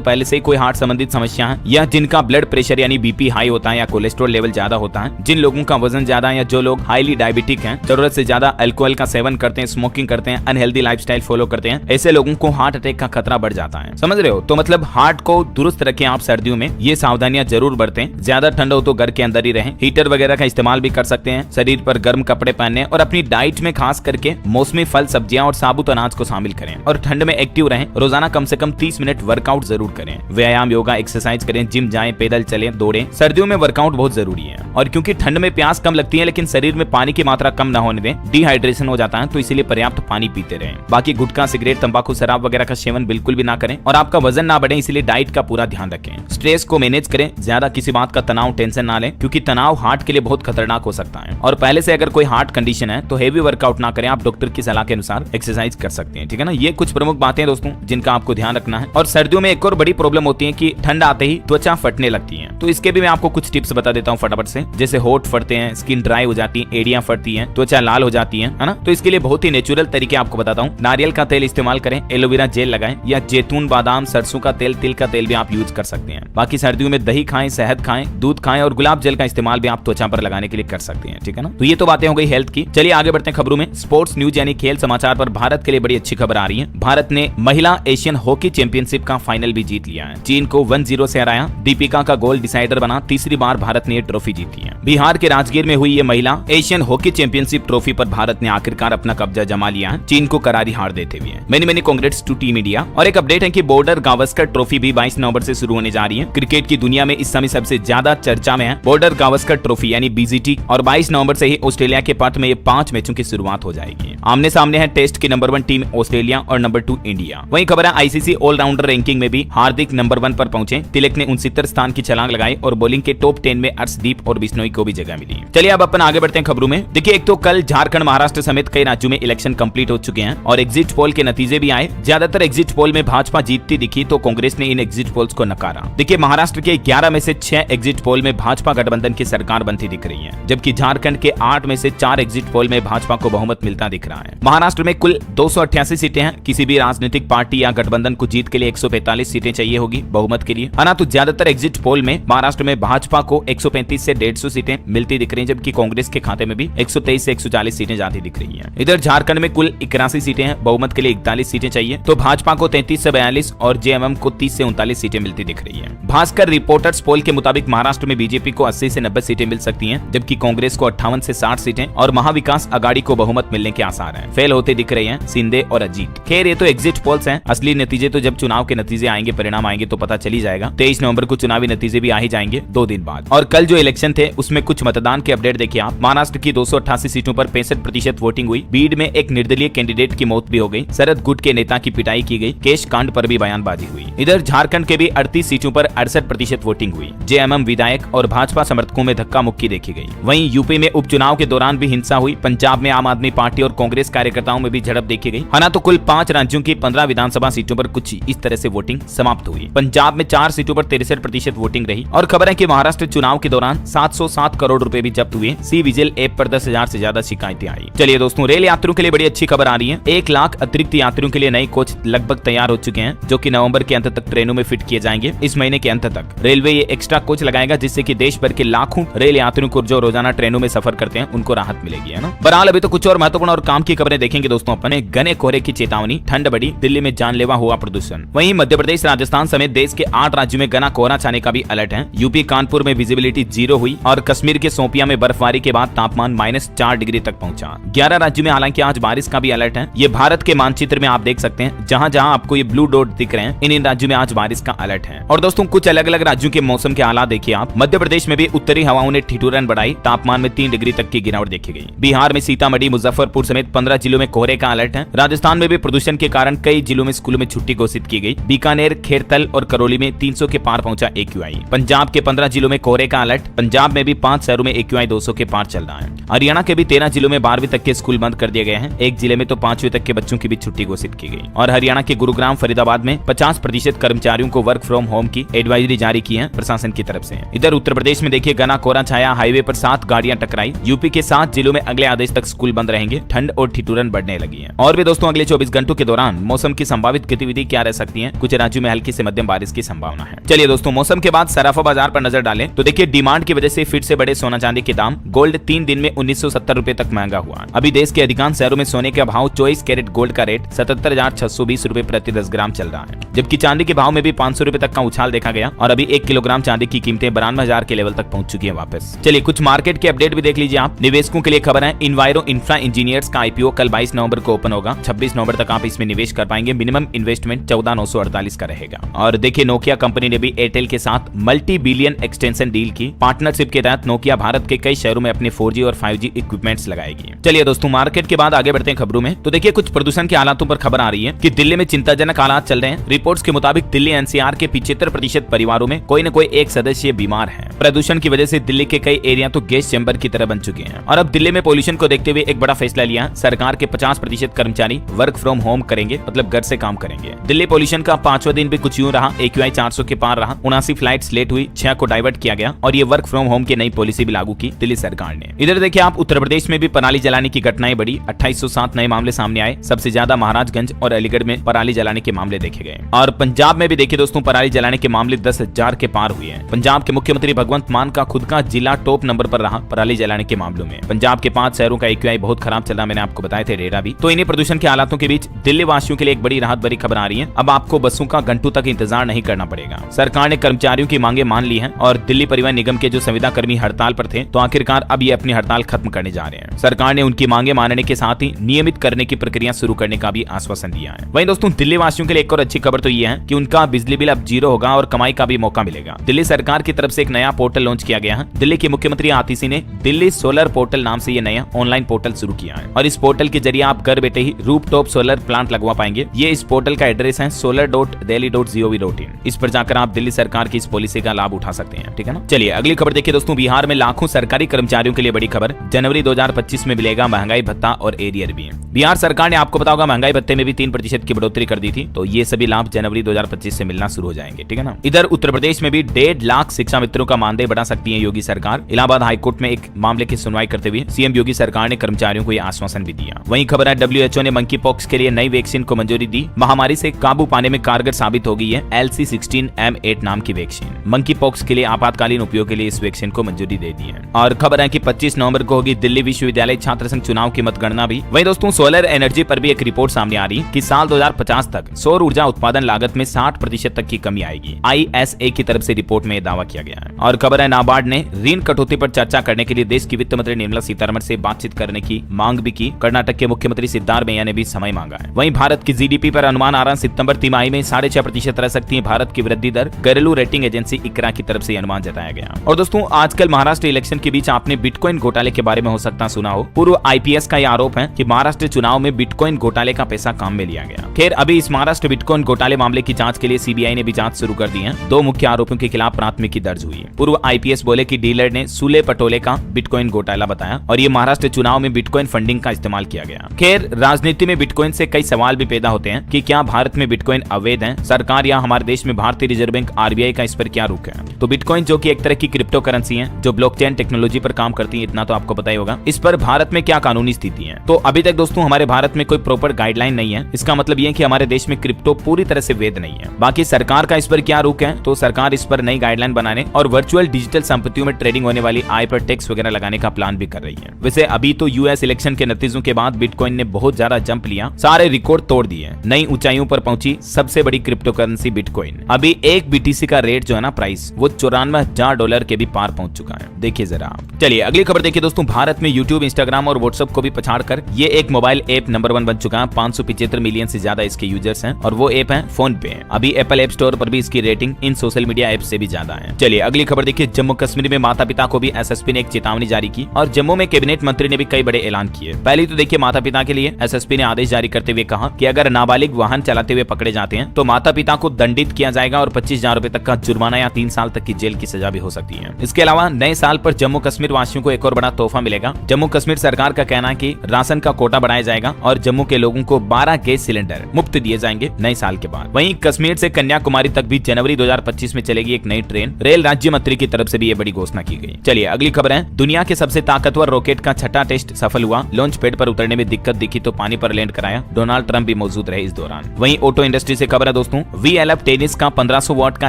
पहले से कोई हार्ट संबंधित समस्या है, या जिनका ब्लड प्रेशर यानी बीपी हाई होता है या कोलेस्ट्रॉल लेवल ज्यादा होता है, जिन लोगों का वजन ज्यादा है या जो लोग हाईली डायबिटिक हैं, जरूरत से ज्यादा अल्कोहल का सेवन करते हैं, स्मोकिंग करते हैं, अनहेल्दी लाइफस्टाइल फॉलो करते हैं, ऐसे लोगों को हार्ट अटैक का खतरा बढ़ जाता है। समझ रहे हो? तो मतलब हार्ट को दुरुस्त रखें आप सर्दियों में, ये सावधानियां जरूर बरतें। ज्यादा ठंड हो तो घर के अंदर ही रहें, हीटर वगैरह का इस्तेमाल भी कर सकते हैं, शरीर पर गर्म कपड़े पहने और अपनी डाइट में खास करके मौसमी फल, सब्जियां और साबुत अनाज को शामिल करें और ठंड में एक्टिव रहें। रोजाना कम से कम 30 मिनट वर्कआउट जरूर करें, व्यायाम, योगा, एक्सरसाइज करें, जिम जाएं, पैदल चलें, दौड़ें। सर्दियों में वर्कआउट बहुत जरूरी है और क्योंकि ठंड में प्यास कम लगती है लेकिन शरीर में पानी की मात्रा कम न होने दें, डिहाइड्रेशन हो जाता है, तो इसीलिए पर्याप्त पानी पीते रहें। बाकी गुटखा, सिगरेट, तंबाकू, शराब वगैरह का सेवन बिल्कुल भी ना करें और आपका वजन ना बढ़े, इसलिए डाइट का पूरा ध्यान रखें। स्ट्रेस को मैनेज करें, ज्यादा किसी बात का तनाव, टेंशन ना लें क्योंकि तनाव हार्ट के लिए बहुत खतरनाक हो सकता है। और पहले से अगर कोई हार्ट कंडीशन है तो हेवी वर्कआउट ना करें, आप डॉक्टर की सलाह के अनुसार एक्सरसाइज कर सकते हैं। ठीक है ना? ये कुछ प्रमुख बातें दोस्तों जिनका आपको ध्यान रखना है। और सर्दियों में एक और बड़ी प्रॉब्लम होती है कि ठंड आते ही त्वचा फटने लगती है, तो इसके भी मैं आपको कुछ टिप्स बता देता हूँ फटाफट से। जैसे होठ फटते हैं, स्किन ड्राई हो जाती है, एड़ियां फटती हैं, त्वचा लाल हो जाती है ना? तो इसके लिए बहुत ही नेचुरल तरीके आपको बताता हूँ। नारियल का तेल इस्तेमाल करें, एलोवेरा जेल लगाएं या जैतून, बादाम, सरसों का तेल, तिल का तेल भी आप यूज कर सकते हैं। बाकी सर्दियों में दही खाएं, शहद खाएं, दूध खाएं और गुलाब जल का इस्तेमाल भी आप त्वचा पर लगाने के लिए कर सकते हैं। ठीक है ना? तो ये तो बातें हो गई हेल्थ की। चलिए आगे बढ़ते हैं खबरों में। स्पोर्ट्स न्यूज यानी खेल समाचार पर भारत के लिए बड़ी अच्छी खबर आ रही है। भारत ने महिला एशियन हॉकी चैंपियनशिप का फाइनल भी जीत लिया है। चीन को 1-0 से हराया। दीपिका का गोल डिसाइडर बना। तीसरी बार भारत ने ये ट्रॉफी जीती है। बिहार के राजगीर में हुई ये महिला एशियन हॉकी चैंपियनशिप ट्रॉफी पर भारत ने आखिरकार अपना कब्जा जमा लिया है, चीन को करारी हार देते हुए। Many congrats to team India. और एक अपडेट है कि बॉर्डर गावस्कर ट्रॉफी भी 22 नवंबर से शुरू होने जा रही है। क्रिकेट की दुनिया में इस समय सबसे ज्यादा चर्चा में है बॉर्डर गावस्कर ट्रॉफी यानी बीजीटी और 22 नवंबर से ही ऑस्ट्रेलिया के पथ में ये 5 मैचों की शुरुआत हो जाएगी। आमने सामने है टेस्ट की नंबर 1 टीम ऑस्ट्रेलिया और नंबर 2 इंडिया। वहीं खबर है आईसीसी ऑलराउंडर रैंकिंग में भी हार्दिक नंबर 1 पर पहुंचे। तिलक ने 69 स्थान की छलांग लगाई और बॉलिंग के टॉप 10 में अर्शदीप और बिश्नोई को भी जगह मिली। चलिए अब अपन आगे बढ़ते हैं खबरों में। देखिए एक तो कल झारखंड, महाराष्ट्र समेत कई राज्यों में इलेक्शन कंप्लीट हो चुके हैं और एग्जिट पोल के नतीजे भी आए। ज्यादातर एग्जिट पोल में भाजपा जीतती दिखी तो कांग्रेस ने इन एग्जिट पोल्स को नकारा। देखिए महाराष्ट्र के 11 में से 6 एग्जिट पोल में भाजपा गठबंधन की सरकार बनती दिख रही है, जबकि झारखंड के 8 में से 4 एग्जिट पोल में भाजपा को बहुमत मिलता दिख रहा है। महाराष्ट्र में कुल 288 सीटें हैं। किसी भी राजनीतिक पार्टी या गठबंधन को जीत के लिए 145 सीटें चाहिए होगी बहुमत के लिए, है ना? तो ज्यादातर एग्जिट पोल में महाराष्ट्र में भाजपा को 135 से 150 सीटें मिलती दिख रही हैं, जबकि कांग्रेस के खाते में भी 123 से 140 सीटें जाती दिख रही हैं। इधर झारखंड में कुल 81 सीटें हैं, बहुमत के लिए 41 सीटें चाहिए, तो भाजपा को 33 से 42 और जेएमएम को 30 से 39 सीटें मिलती दिख रही है। भास्कर रिपोर्टर्स पोल के मुताबिक महाराष्ट्र में बीजेपी को 80 से 90 सीटें मिल सकती हैं, जबकि कांग्रेस को 58 से 60 सीटें और महाविकास आघाड़ी को बहुमत मिलने के आसार हैं। फेल होते दिख रहे हैं शिंदे और अजीत। खैर ये तो एग्जिट पोल्स हैं, असली नतीजे तो जब चुनाव के नतीजे आएंगे, परिणाम आएंगे तो पता चली जाएगा। 23 नवंबर को चुनावी नतीजे भी आ ही जाएंगे 2 दिन बाद। और कल जो इलेक्शन थे उसमें कुछ मतदान के अपडेट देखिए आप। महाराष्ट्र की 288 सीटों पर 65% वोटिंग हुई। बीड में एक निर्दलीय कैंडिडेट की मौत भी हो गई। शरद गुट के नेता की पिटाई की गई। केश कांड पर भी बयानबाजी हुई। इधर झारखंड के भी 38 सीटों पर 68% वोटिंग हुई। जेएमएम विधायक और भाजपा समर्थकों में धक्का मुक्की देखी गई। वहीं यूपी में उपचुनाव के दौरान भी हिंसा हुई। पंजाब में आम आदमी पार्टी और कांग्रेस कार्यकर्ताओं में भी झड़प देखी गई। हालांकि तो कुल 5 राज्यों की 15 विधानसभा सीटों पर कुछ इस तरह से वोटिंग समाप्त हुई। पंजाब में 4 सीटों पर 63% वोटिंग रही। और खबर है कि महाराष्ट्र चुनाव के दौरान 707 करोड़ रुपए भी जब्त हुए। सी विजिल ऐप पर 10,000 से ज्यादा शिकायतें आई। चलिए दोस्तों, रेल यात्रियों के लिए बड़ी अच्छी खबर आ रही है। 1 लाख अतिरिक्त यात्रियों के लिए नए कोच लगभग तैयार हो चुके हैं, जो कि नवंबर के अंत तक ट्रेनों में फिट किए जाएंगे। इस महीने के अंत तक रेलवे ये एक्स्ट्रा कोच लगाएगा, जिससे कि देश भर के लाखों रेल यात्रियों को जो रोजाना ट्रेनों में सफर करते हैं उनको राहत मिलेगी, है ना? बहरहाल अभी तो कुछ और महत्वपूर्ण और काम की खबरें देखेंगे दोस्तों अपने। घने कोहरे की चेतावनी, ठंड बढ़ी, दिल्ली में जानलेवा हुआ प्रदूषण। वहीं मध्य प्रदेश, राजस्थान समेत देश के 8 राज्यों में घना कोहरा छाने का भी अलर्ट है। यूपी कानपुर में विजिबिलिटी 0 हुई और कश्मीर के सोपिया में बर्फबारी के बाद तापमान -4 डिग्री तक पहुंचा। 11 राज्यों में हालांकि आज बारिश का भी अलर्ट है। ये भारत के मानचित्र में आप देख सकते हैं, जहां जहां आपको ये ब्लू डॉट दिख रहे हैं, इन राज्यों में आज बारिश का अलर्ट है। और दोस्तों कुछ अलग अलग राज्यों के मौसम के हालात देखिए आप। मध्य प्रदेश में भी उत्तरी हवाओं ने ठिठुरन बढ़ाई, तापमान में 3 डिग्री तक की गिरावट देखी गई। बिहार में सीतामढ़ी, मुजफ्फरपुर समेत 15 जिलों में कोहरे का अलर्ट है। राजस्थान में भी प्रदूषण के कारण कई जिलों में स्कूलों में छुट्टी घोषित की गई। बीकानेर, खेरथल और करौली में 300 के पार पहुंचा AQI। पंजाब के 15 जिलों में कोहरे का अलर्ट। पंजाब में भी 5 शहरों में AQI 200 के पार चल रहा है। हरियाणा के भी 13 जिलों में 12वीं तक के स्कूल बंद कर दिए गए हैं। एक जिले में तो 5वीं तक के बच्चों की भी छुट्टी घोषित की गई। और हरियाणा के गुरुग्राम, फरीदाबाद में 50% कर्मचारियों को वर्क फ्रॉम होम की एडवाइजरी जारी की है प्रशासन की तरफ से। इधर उत्तर प्रदेश में देखिए घना कोहरा छाया, हाईवे पर 7 गाड़ियां टकराई। यूपी के 7 जिलों में अगले आदेश तक स्कूल बंद रहेंगे। ठंड और ठिठुरन बढ़ने लगी है। और भी दोस्तों अगले 24 घंटों के दौरान मौसम की संभावित गतिविधि क्या रह सकती है? कुछ राज्यों में हल्की से मध्यम बारिश की संभावना है। चलिए दोस्तों मौसम के बाद सराफा बाजार पर नजर डालें तो देखिए डिमांड की वजह से फिर से बढ़े सोना चांदी के दाम। गोल्ड 3 दिन में 1970 रुपए तक महंगा हुआ। अभी देश के अधिकांश शहरों में सोने के भाव 24 कैरेट गोल्ड का रेट 77,620 रुपए प्रति 10 ग्राम चल रहा है, जबकि चांदी के भाव में भी 500 रुपए तक का उछाल देखा गया और अभी 1 किलोग्राम चांदी की कीमतें 92,000 के लेवल तक पहुंच चुकी है वापस। चलिए कुछ मार्केट के अपडेट भी देख लीजिए आप। निवेशकों के लिए खबर है, इन्वायरो इंफ्रा इंजीनियर्स का IPO कल 22 नवंबर को ओपन होगा। 26 नवंबर तक आप इसमें निवेश कर पाएंगे। मिनिमम इन्वेस्टमेंट 14,948 का रहेगा। और देखिए नोकिया कंपनी ने भी एयरटेल के साथ मल्टी बिलियन एक्सटेंशन डील की। पार्टनरशिप के तहत नोकिया भारत के कई शहरों में अपने 4G और 5G इक्विपमेंट्स लगाएगी। चलिए दोस्तों मार्केट के बाद आगे बढ़ते हैं खबरों में। तो देखिए कुछ प्रदूषण के हालातों पर खबर आ रही है कि दिल्ली में चिंताजनक हालात चल रहे हैं। रिपोर्ट्स के मुताबिक दिल्ली NCR के 75% परिवारों में कोई न कोई एक सदस्य बीमार है। प्रदूषण की वजह से दिल्ली के कई एरिया तो गैस चैम्बर की तरह बन चुके हैं। और अब दिल्ली में पोल्यूशन को देखते हुए एक बड़ा फैसला लिया। सरकार के 50% कर्मचारी वर्क फ्रॉम होम करेंगे, मतलब घर से काम करेंगे। दिल्ली पोल्यूशन का 5वां दिन भी कुछ यूं रहा। AQI 400 के पार रहा। 79 फ्लाइट्स लेट हुई, 6 को डाइवर्ट किया गया और ये वर्क फ्रॉम होम की नई पॉलिसी भी लागू की दिल्ली सरकार ने। इधर देखिए आप उत्तर प्रदेश में भी पराली जलाने की घटनाएं बढ़ी। 2807 नए मामले सामने आए। सबसे ज्यादा महाराजगंज और अलीगढ़ में पराली जलाने के मामले देखे गए। और पंजाब में भी देखिए दोस्तों पराली जलाने के मामले 10,000 के पार हुए हैं। पंजाब के मुख्यमंत्री भगवंत मान का खुद का जिला टॉप नंबर पर रहा पराली जलाने के मामलों में। पंजाब के 5 शहरों का AQI बहुत खराब चल रहा, मैंने आपको बताए थे रेरा भी। तो इन्हीं प्रदूषण के हालातों के बीच दिल्ली वासियों के लिए एक बड़ी राहत भरी खबर आ रही है। अब आपको बसों का घंटों तक इंतजार नहीं करना पड़ेगा। सरकार ने कर्मचारियों की मांगे मान ली है और दिल्ली परिवहन निगम के जो संविदा कर्मी हड़ताल पर थे तो आखिरकार अब ये अपनी हड़ताल खत्म करने जा रहे हैं। सरकार ने उनकी मांगे मानने के साथ ही नियमित करने की प्रक्रिया शुरू करने का भी आश्वासन दिया है। वहीं दोस्तों दिल्ली वासियों के लिए एक और अच्छी खबर तो ये है कि उनका बिजली बिल अब 0 होगा और कमाई का भी मौका मिलेगा। दिल्ली सरकार की तरफ से एक नया पोर्टल लॉन्च किया गया है। दिल्ली के मुख्यमंत्री आतिशी ने दिल्ली सोलर पोर्टल नाम से ये नया ऑनलाइन पोर्टल शुरू किया है और इस पोर्टल के जरिए आप घर बैठे ही रूफटॉप सोलर प्लांट लगवा पाएंगे। ये इस पोर्टल का एड्रेस है solar.delhi.gov.in। इस पर जाकर आप दिल्ली सरकार की इस पॉलिसी का लाभ उठा सकते हैं, ठीक है ना। चलिए अगली खबर देखिए दोस्तों। बिहार में लाखों सरकारी कर्मचारियों के लिए बड़ी खबर। जनवरी 2025 में मिलेगा महंगाई भत्ता और एरियर भी। बिहार सरकार ने आपको पता होगा महंगाई भत्ते में भी 3% की बढ़ोतरी कर दी थी, तो ये सभी लाभ जनवरी 2025 से मिलना शुरू हो जाएंगे, ठीक है ना। इधर उत्तर प्रदेश में भी 1.5 लाख शिक्षा मित्रों का मानदेय बढ़ा सकती है योगी सरकार। इलाहाबाद हाईकोर्ट में एक मामले की सुनवाई करते हुए CM योगी सरकार ने कर्मचारियों को यह आश्वासन भी दिया। वहीं खबर है WHO ने मंकी पॉक्स के लिए नई वैक्सीन को मंजूरी दी। महामारी से काबू पाने में कारगर साबित हो गई है LC16M8 नाम की वैक्सीन। मंकी पॉक्स के लिए आपातकालीन उपयोग के लिए इस वैक्सीन को मंजूरी दे दी है। और खबर है कि 25 नवंबर को होगी दिल्ली विश्वविद्यालय छात्र संघ चुनाव की मतगणना भी। वहीं दोस्तों सोलर एनर्जी पर भी एक रिपोर्ट सामने आ रही कि साल 2050 तक सौर ऊर्जा उत्पादन लागत में 60% तक की कमी आएगी। ISA की तरफ से रिपोर्ट में दावा किया गया है। और खबर है नाबार्ड ने ऋण कटौती पर चर्चा करने के लिए देश की वित्त मंत्री निर्मला सीतारमण से बातचीत करने की मांग भी की। कर्नाटक के मुख्यमंत्री सिद्धारमैया ने भी समय मांगा है। वहीं भारत की GDP पर अनुमान आ रहा सितंबर तिमाही में 6.5% रह सकती है भारत की वृद्धि दर। घरेलू रेटिंग एजेंसी ICRA की तरफ से अनुमान जताया गया। और दोस्तों आजकल महाराष्ट्र इलेक्शन के बीच आपने बिटकॉइन घोटाले के बारे में हो सकता सुना हो। पूर्व IPS का यह आरोप है कि महाराष्ट्र चुनाव में बिटकॉइन घोटाले का पैसा काम में लिया गया। खैर अभी इस महाराष्ट्र बिटकॉइन घोटाले मामले की जांच के लिए CBI ने भी जांच शुरू कर दी है। 2 मुख्य आरोपियों के खिलाफ प्राथमिकी दर्ज हुई है। पूर्व IPS बोले कि डीलर ने सुले पटोले का बिटकॉइन घोटाला बताया और ये महाराष्ट्र चुनाव में बिटकॉइन फंडिंग का इस्तेमाल किया गया। खैर राजनीति में बिटकॉइन से कई सवाल भी पैदा होते हैं कि क्या भारत में बिटकॉइन अवैध है, सरकार या हमारे देश में भारतीय रिजर्व बैंक RBI का इस पर क्या रुख है। तो बिटकॉइन जो कि एक तरह की क्रिप्टो करेंसी है जो ब्लॉकचेन टेक्नोलॉजी पर काम करती है, इतना तो आपको पता ही होगा। इस पर भारत में क्या कानूनी स्थिति है। तो अभी तक दोस्तों हमारे भारत में कोई प्रॉपर गाइडलाइन नहीं है। इसका मतलब ये कि हमारे देश में क्रिप्टो पूरी तरह से वैध नहीं है। बाकी सरकार का इस पर क्या रुख है, तो सरकार इस पर नई गाइडलाइन बनाने और वर्चुअल डिजिटल संपत्तियों में ट्रेडिंग होने वाली आय पर टैक्स वगैरह लगाने का प्लान भी कर रही है। वैसे अभी तो US इलेक्शन के नतीजों के बाद बिटकॉइन ने बहुत ज्यादा जंप लिया, सारे रिकॉर्ड तोड़ दिए, नई ऊंचाइयों पर पहुंची सबसे बड़ी क्रिप्टो करेंसी बिटकॉइन। अभी एक BTC का रेट जो है ना प्राइस वो $94,000 के भी पार पहुंच चुका है। देखिए जरा। चलिए अगली खबर देखिए दोस्तों। भारत में YouTube, Instagram और WhatsApp को भी पछाड़कर ये एक मोबाइल ऐप नंबर 1 बन चुका है। 575 मिलियन से ज्यादा इसके यूजर्स हैं और वो ऐप है फोन पे। अभी एप्पल ऐप स्टोर पर भी इसकी रेटिंग इन सोशल मीडिया ऐप से भी ज्यादा है। चलिए अगली खबर देखिए। जम्मू कश्मीर में माता पिता को भी SSP ने एक चेतावनी जारी की और जम्मू में कैबिनेट मंत्री ने भी कई बड़े ऐलान किए। पहले तो देखिए माता पिता के लिए SSP ने आदेश जारी करते हुए कहा कि अगर नाबालिग वाहन चलाते हुए पकड़े जाते हैं तो माता पिता को दंडित किया जाएगा और 25,000 रुपए तक का जुर्माना या 3 साल तक की जेल की सजा भी हो सकती है। इसके अलावा खबरा नए साल पर जम्मू कश्मीर वासियों को एक और बड़ा तोहफा मिलेगा। जम्मू कश्मीर सरकार का कहना है कि राशन का कोटा बढ़ाया जाएगा और जम्मू के लोगों को 12 गैस सिलेंडर मुफ्त दिए जाएंगे नए साल के बाद। वहीं कश्मीर से कन्याकुमारी तक भी जनवरी 2025 में चलेगी एक नई ट्रेन। रेल राज्य मंत्री की तरफ से भी ये बड़ी घोषणा की गई। चलिए अगली खबर है, दुनिया के सबसे ताकतवर रॉकेट का छठा टेस्ट सफल हुआ। लॉन्च पैड पर उतरने में दिक्कत दिखी तो पानी पर लैंड कराया। डोनाल्ड ट्रंप भी मौजूद रहे इस दौरान। वहीं ऑटो इंडस्ट्री से खबर है दोस्तों, VLF टेनिस का 1500 वाट का